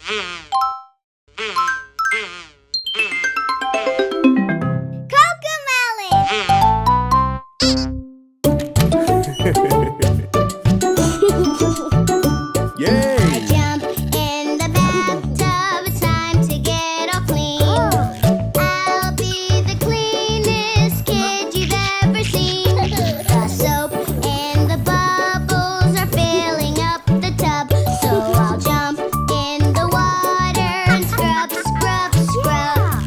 Yay! I jump in the bathtub, it's time to get all clean. I'll be the cleanest kid you've ever seen. The soap and the bubbles are filling up the tub, so I'll jump in the water and scrub, scrub, scrub.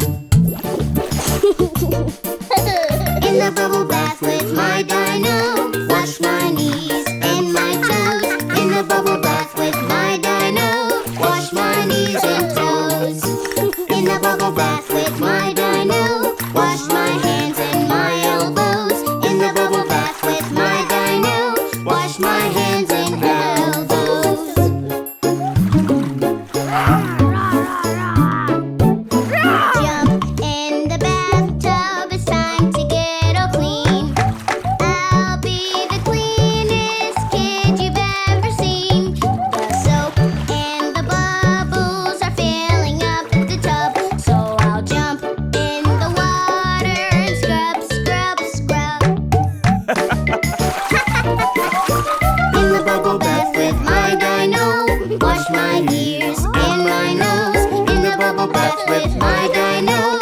In the bubble bath with my dino, wash my knees and my toes. In the bubble bath with my dino, wash my knees and toes. In the bubble bath with my dino, wash my hands and my elbows. In the bubble bath with my dino, wash my hands and elbows. Jump in the bathtub, it's time to get all clean. I'll be the cleanest kid you've ever seen. The soap and the bubbles are filling up the tub, so I'll jump in the water and scrub, scrub, scrub. In the bubble bath with my dino, wash my ears and my nose. In the bubble bath with my dino,